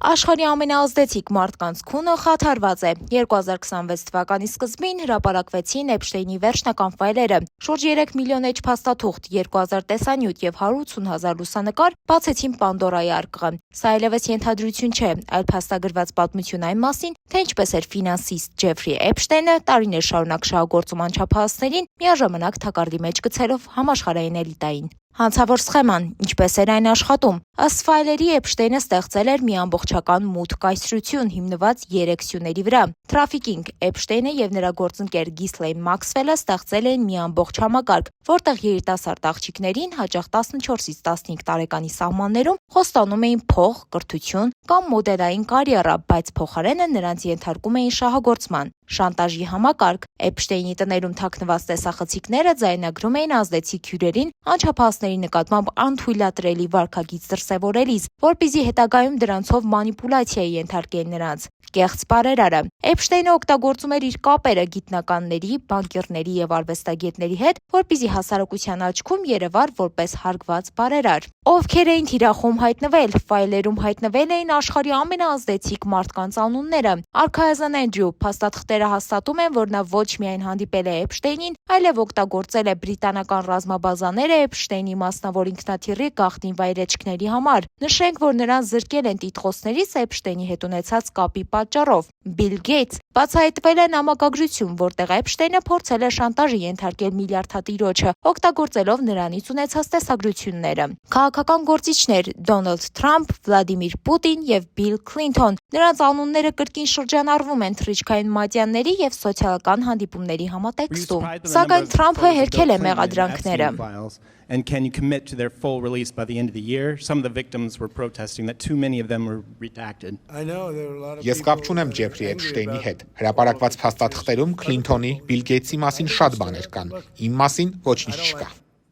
Աշխարհի ամենաազդեցիկ մարդկանց քունը խաթարված է։ 2026 թվականի սկզբին հրապարակվեցին Էփշտեյնի վերջնական ֆայլերը։ Շուրջ 3 միլիոն էջ փաստաթուղթ, 2000 տեսանյութ եւ 180,000 լուսանկար բացեցին Պանդորայի արկղը։ Սա այլևս ենթադրություն չէ, այլ փաստագրված պատմություն այն մասին, թե ինչպես էր ֆինանսիստ Ջեֆրի Էփշտեյնը տարիներ շարունակ շահագործում անչափահասներին, միաժամանակ թակարդի մեջ գցելով համաշխարհային էլիտային։ Հանցավոր սխեման, ինչպես էր այն աշխատում։ Ըստ ֆայլերի Էփշտեյնը ստեղծել էր մի ամբողջական մութ կայսրություն հիմնված 3 սյուների վրա։ Թրաֆիկինգ Էփշտեյնը եւ նրա գործընկեր Գիսլեյն Մաքսվելը ստեղծել էին մի ամբողջ համակարգ, որտեղ երիտասարդ աղջիկներին հաճախ 14-ից 15 տարեկանի սահմաններում խոստանում էին փող, կրթություն կամ մոդելային կարիերա, բայց փոխարենը նրանց ենթարկում էին շահագործման։ Շանտաժի համակարգ Էփշտեյնի տներում թաքնված տեսախցիկները ձայնագրում էին ազդեցիկ հյուրերին անչափահասների նկատմամբ անթույլատրելի վարքագիծ դրսևորելիս, որպեսզի հետագայում դրանցով մանիպուլյացիայի ենթարկեին նրանց։ Կեղծ բարերարը Էփշտեյնը օգտագործում էր իր կապերը գիտնականների, բանկերների եւ արվեստագետների հետ, որպեսզի հասարակության աչքում երևար որպես հարգված բարերար։ Ովքեր էին թիրախում հայտնվել, ֆայլերում հայտնվել էին աշխարհի ամենաազդեցիկ մարդկանց անունները։ Արքայազն Էնդրյու փաստաթղթերը հաստատում են, որ նա ոչ միայն հանդիպել է Էփշտեյնին, այլև օգտագործել է բրիտանական ռազմաբազաները Էփշտեյնի մասնավոր ինքնաթիռի գաղտնի վայրեջքների համար։ Նշենք, որ նրան զրկել են տիտղոսներից Էփշտեյնի հետ ունեցած կապի պատճառով։ Բիլ Գեյթս բացահայտվել է նամակագրություն, որտեղ Էփշտեյնը փորձել է շանտաժի ենթարկել միլիարդատիրոջը, օգտագործելով նրանից ունեցած տեսագրությունները։ Քաղաքական գործիչներ Դոնալդ Թրամփ, Վլադիմիր Պուտին եւ Բիլ Քլինթոն։ Նրանց անունները կրկին շրջանառվում են թռիչքային մատյանների եւ սոցիալական հանդիպումների համատեքստում։ Սակայն Թրամփը հերքել է մեղադրանքները։ And can you commit to their full release by the end of the year? Some of the victims were protesting that too many of them were redacted. Ես կապ չունեմ Ջեֆրի Էփշտեյնի հետ։ Հրապարակված փաստաթղթերում Քլինթոնի, Բիլ Գեյթսի մասին շատ բաներ կան։ Իմ մասին ոչինչ չկա։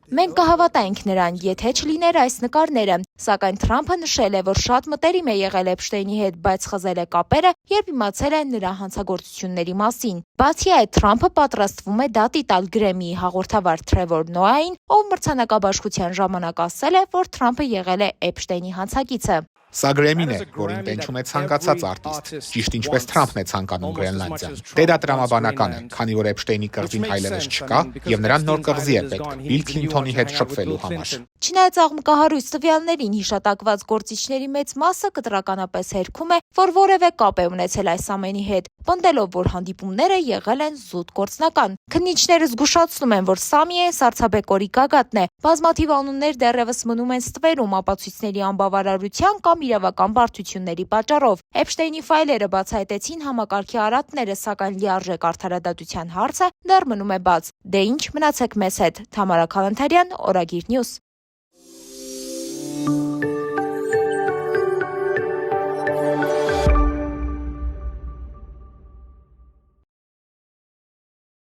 Մենք կհավատայինք նրան, եթե չլիներ այս նկարները, սակայն Թրամփը նշել է, որ շատ մտերիմ է եղել Էփշտեյնի հետ, բայց խզել է կապերը, երբ իմացել է նրա հանցագործությունների մասին։ Բացի այդ, Թրամփը պատրաստվում է դատի տալ Գրեմմիի հաղորդավար Թրևոր Նոային, ով մրցանակաբաշխության ժամանակ ասել է, որ Թրամփը եղել է Էփշտեյնի հանցագիծը։ Սա Գրեմին է, որին տենչում է ցանկացած արտիստ, ճիշտ ինչպես Թրամփն է ցանկանում Գրենլանդիան։ Դե դա տրամաբանական է, քանի որ Էփշտեյնի կղզին այլևս չկա, եւ նրան նոր կղզի է պետք Բիլ Քլինթոնի հետ շփվելու համար։ Չնայած աղմկահարույց տվյալներին հիշատակված գործիչների մեծ մասը կտրականապես հերքում է, որ որևէ կապ է ունեցել այս ամենի հետ, պնդելով, որ հանդիպումները եղել են զուտ գործնական։ Քննիչները զգուշացնում են, որ սա միայն սառցաբեկորի գագաթն է։ Բազմաթիվ անուններ դեռևս մնում են ստվերում ապացույցների անբավարարության կամ իրավական բարդությունների պատճառով։ Էփշտեյնի ֆայլերը բացահայտեցին համակարգի արատները, սակայն լիարժեք արդարադատության հարցը դեռ մնում է բաց։ Դե ինչ, մնացեք մեզ հետ։ Թամարա Քալանթարյան, Օրագիր Նյուս։